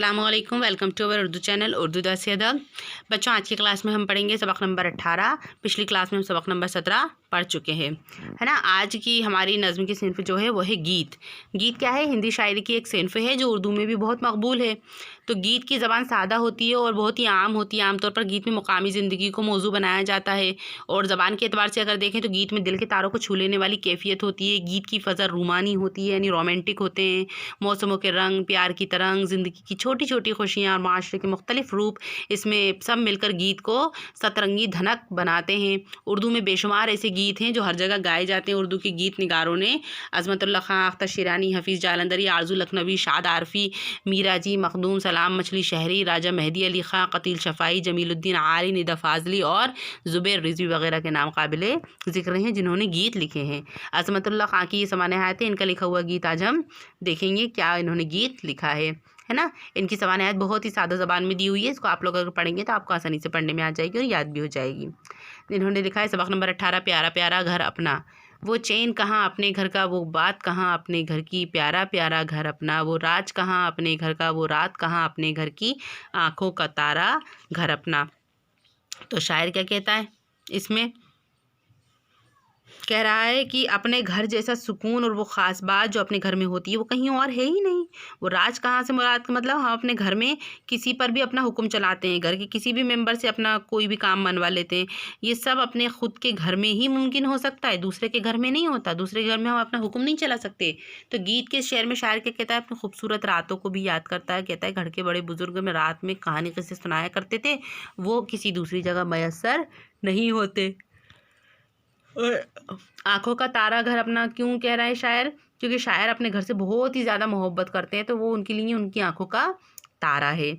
अस्सलामुअलैकुम, welcome to our Urdu channel Urdu दर्स अदब। बच्चों, आज की क्लास में हम पढ़ेंगे सबक नंबर 18। पिछली क्लास में हम सबक नंबर 17 पढ़ चुके हैं, है ना। आज की हमारी नज़्म की सिनफ जो है वो है गीत। गीत क्या है? हिंदी शायरी की एक सिनफ है जो उर्दू में भी बहुत मकबूल है। तो गीत की ज़बान सादा होती है और बहुत ही आम होती है। आमतौर पर गीत में मुकामी ज़िंदगी को मौजू बनाया जाता है और ज़बान के एतबार से अगर देखें तो गीत में दिल के तारों को छू लेने वाली कैफियत होती है। गीत की फ़ज़ल रूमानी होती है, यानी रोमांटिक होते हैं। मौसमों के रंग, प्यार की तरंग, ज़िंदगी की छोटी छोटी खुशियाँ और माशरे के मुख्तलिफ रूप, इसमें सब मिलकर गीत को सतरंगी धनक बनाते हैं। उर्दू में बेशुमार ऐसे गीत हैं जो हर जगह गाए जाते हैं। उर्दू के गीत निगारों ने अज़मतुल्लाह खां, अख्तर शिरानी, हफीज़ जालंधरी, आरज़ू लखनवी, शाद आरफ़ी, मीरा जी, मखदूम, सलाम मछली शहरी, राजा मेहदी अली खां, कतील शफ़ाई, जमीलुद्दीन आली, निदा फ़ाज़ली और ज़ुबैर रिज़वी वगैरह के नाम काबिले ज़िक्र हैं जिन्होंने गीत लिखे हैं। अज़मतुल्लाह खां की ये समानहत है। इनका लिखा हुआ गीत आज हम देखेंगे क्या इन्होंने गीत लिखा है ना। इनकी समानहत बहुत ही सादा ज़बान में दी हुई है। इसको आप लोग अगर पढ़ेंगे तो आपको आसानी से पढ़ने में आ जाएगी और याद भी हो जाएगी। इन्होंने लिखा है सबक नंबर 18, प्यारा प्यारा घर अपना। वो चैन कहाँ अपने घर का, वो बात कहाँ अपने घर की, प्यारा प्यारा घर अपना। वो राज कहाँ अपने घर का, वो रात कहाँ अपने घर की, आँखों का तारा घर अपना। तो शायर क्या कहता है इसमें? कह रहा है कि अपने घर जैसा सुकून और वो ख़ास बात जो अपने घर में होती है वो कहीं और है ही नहीं। वो राज कहाँ से मुराद का मतलब, हम अपने घर में किसी पर भी अपना हुक्म चलाते हैं, घर के किसी भी मेंबर से अपना कोई भी काम मनवा लेते हैं। ये सब अपने ख़ुद के घर में ही मुमकिन हो सकता है, दूसरे के घर में नहीं होता। दूसरे के घर में हम अपना हुक्म नहीं चला सकते। तो गीत के शेर में शायर क्या कहता है? अपनी खूबसूरत रातों को भी याद करता है। कहता है घर के बड़े बुजुर्ग में रात में कहानी किस्से सुनाया करते थे, वो किसी दूसरी जगह मैसर नहीं होते। और आँखों का तारा घर अपना क्यों कह रहा है शायर? क्योंकि शायर अपने घर से बहुत ही ज़्यादा मोहब्बत करते हैं, तो वो उनके लिए उनकी आँखों का तारा है।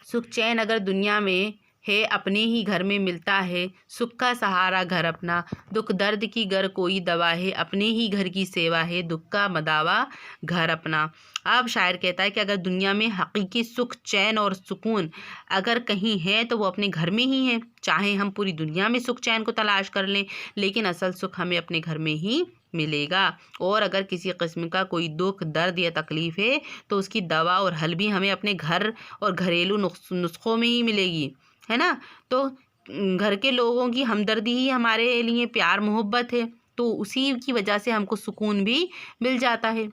सुख चैन अगर दुनिया में है अपने ही घर में मिलता है, सुख का सहारा घर अपना। दुख दर्द की गर कोई दवा है, अपने ही घर की सेवा है, दुख का मदावा घर अपना। अब शायर कहता है कि अगर दुनिया में हकीकी सुख, चैन और सुकून अगर कहीं है तो वो अपने घर में ही है। चाहे हम पूरी दुनिया में सुख चैन को तलाश कर लें, लेकिन असल सुख हमें अपने घर में ही मिलेगा। और अगर किसी किस्म का कोई दुख, दर्द या तकलीफ़ है तो उसकी दवा और हल भी हमें अपने घर और घरेलू नुस्खों में ही मिलेगी, है ना। तो घर के लोगों की हमदर्दी ही हमारे लिए प्यार मोहब्बत है, तो उसी की वजह से हमको सुकून भी मिल जाता है।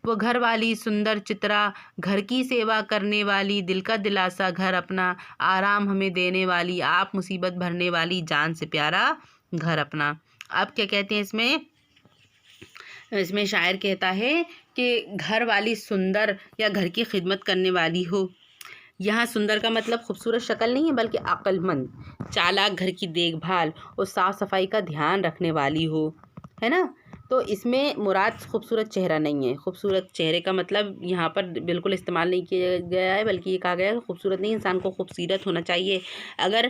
वो घर वाली सुंदर चित्रा, घर की सेवा करने वाली, दिल का दिलासा घर अपना, आराम हमें देने वाली, आप मुसीबत भरने वाली, जान से प्यारा घर अपना। अब क्या कहते हैं इसमें? इसमें शायर कहता है कि घर वाली सुंदर या घर की खिदमत करने वाली हो। यहाँ सुंदर का मतलब खूबसूरत शक्ल नहीं है, बल्कि अक्लमंद, चालाक, घर की देखभाल और साफ़ सफाई का ध्यान रखने वाली हो, है ना। तो इसमें मुराद खूबसूरत चेहरा नहीं है। खूबसूरत चेहरे का मतलब यहाँ पर बिल्कुल इस्तेमाल नहीं किया गया है, बल्कि ये कहा गया है खूबसूरत नहीं, इंसान को खूबसीरत होना चाहिए। अगर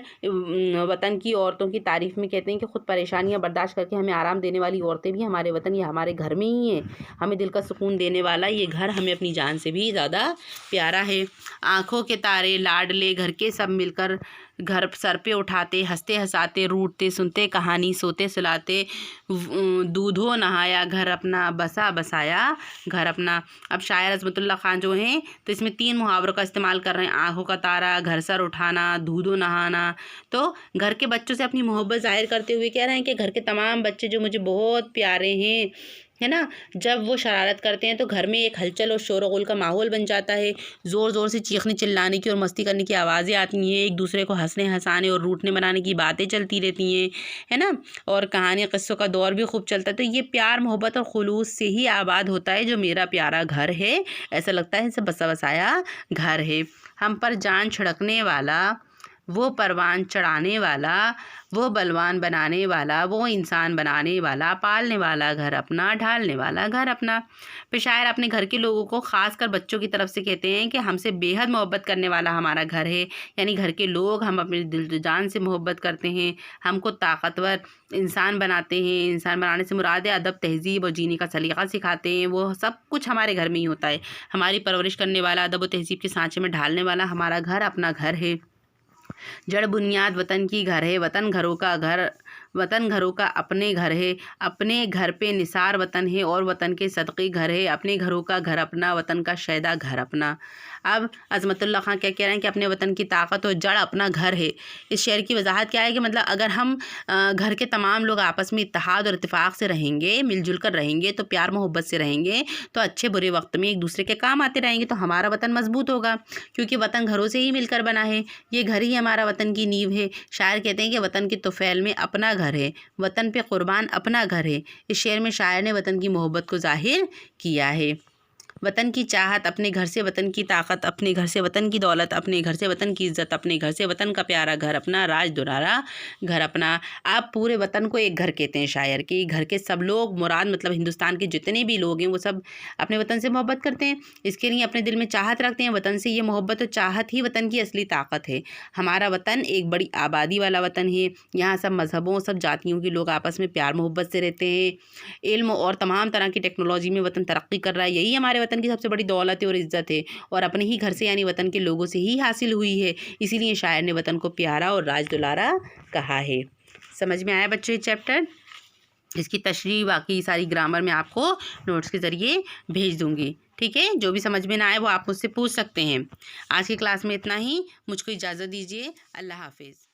वतन की औरतों की तारीफ़ में कहते हैं कि ख़ुद परेशानियाँ बर्दाश्त करके हमें आराम देने वाली औरतें भी हमारे वतन या हमारे घर में ही हैं। हमें दिल का सुकून देने वाला ये घर हमें अपनी जान से भी ज़्यादा प्यारा है। आँखों के तारे लाडले घर के सब मिलकर घर सर पे उठाते, हंसते हंसाते, रूठते सुनते कहानी, सोते सुलाते, दूधो नहाया घर अपना, बसा बसाया घर अपना। अब शायर अज़मतुल्लाह खां जो हैं तो इसमें 3 मुहावरों का इस्तेमाल कर रहे हैं। आँखों का तारा, घर सर उठाना, दूधो नहाना। तो घर के बच्चों से अपनी मोहब्बत ज़ाहिर करते हुए कह रहे हैं कि घर के तमाम बच्चे जो मुझे बहुत प्यारे हैं, है ना। जब वो शरारत करते हैं तो घर में एक हलचल और शोर गुल का माहौल बन जाता है। ज़ोर ज़ोर से चीखने चिल्लाने की और मस्ती करने की आवाज़ें आती हैं। एक दूसरे को हंसने हंसाने और रूठने बनाने की बातें चलती रहती हैं, है ना। और कहानी क़िस्सों का दौर भी खूब चलता है। तो ये प्यार मोहब्बत और खुलूस से ही आबाद होता है जो मेरा प्यारा घर है। ऐसा लगता है इसे बसा बसाया घर है। हम पर जान छिड़कने वाला, वो परवान चढ़ाने वाला, वो बलवान बनाने वाला, वो इंसान बनाने वाला, पालने वाला घर अपना, ढालने वाला घर अपना। फिर शायर अपने घर के लोगों को ख़ासकर बच्चों की तरफ से कहते हैं कि हमसे बेहद मोहब्बत करने वाला हमारा घर है। यानी घर के लोग हम अपने दिल जान से मोहब्बत करते हैं, हमको ताकतवर इंसान बनाते हैं। इंसान बनाने से मुराद है अदब, तहज़ीब और जीने का सलीक़ा सिखाते हैं। वो सब कुछ हमारे घर में ही होता है। हमारी परवरिश करने वाला, अदब और तहज़ीब के सांचे में ढालने वाला हमारा घर अपना घर है। जड़ बुनियाद वतन की घर है, वतन घरों का घर, वतन घरों का अपने घर है। अपने घर पे निसार वतन है और वतन के सदक़े घर है। अपने घरों का घर अपना, वतन का शैदा घर अपना। अब अज़मतुल्लाह खां क्या कह रहे हैं कि अपने वतन की ताकत और जड़ अपना घर है। इस शेर की वजाहत क्या है कि मतलब अगर हम घर के तमाम लोग आपस में इत्तेहाद और इत्तेफाक से रहेंगे, मिलजुल कर रहेंगे, तो प्यार मोहब्बत से रहेंगे, तो अच्छे बुरे वक्त में एक दूसरे के काम आते रहेंगे, तो हमारा वतन मजबूत होगा, क्योंकि वतन घरों से ही मिलकर बना है। ये घर ही हमारा वतन की नींव है। शायर कहते हैं कि वतन के तुफैल में अपना घर है, वतन पे कुर्बान अपना घर है। इस शेर में शायर ने वतन की मोहब्बत को जाहिर किया है। वतन की चाहत अपने घर से, वतन की ताकत अपने घर से, वतन की दौलत अपने घर से, वतन की इज़्ज़त अपने घर से, वतन का प्यारा घर अपना, राज दुलारा घर अपना। आप पूरे वतन को एक घर कहते हैं शायर के। घर के सब लोग मुराद मतलब हिंदुस्तान के जितने भी लोग हैं वो सब अपने वतन से मोहब्बत करते हैं, इसके लिए अपने दिल में चाहत रखते हैं। वतन से ये मोहब्बत और चाहत ही वतन की असली ताकत है। हमारा वतन एक बड़ी आबादी वाला वतन है। यहाँ सब मज़हबों, सब जातियों के लोग आपस में प्यार मोहब्बत से रहते हैं। इल्म और तमाम तरह की टेक्नोलॉजी में वतन तरक्की कर रहा है। यही हमारे वतन की सबसे बड़ी दौलत है और इज़्ज़त है, और अपने ही घर से यानी वतन के लोगों से ही हासिल हुई है। इसीलिए शायर ने वतन को प्यारा और राज दुलारा कहा है। समझ में आया बच्चों ये चैप्टर? इसकी तशरीह बाकी सारी ग्रामर में आपको नोट्स के ज़रिए भेज दूँगी। ठीक है, जो भी समझ में ना आए वो आप मुझसे पूछ सकते हैं। आज की क्लास में इतना ही। मुझको इजाज़त दीजिए। अल्लाह हाफिज़।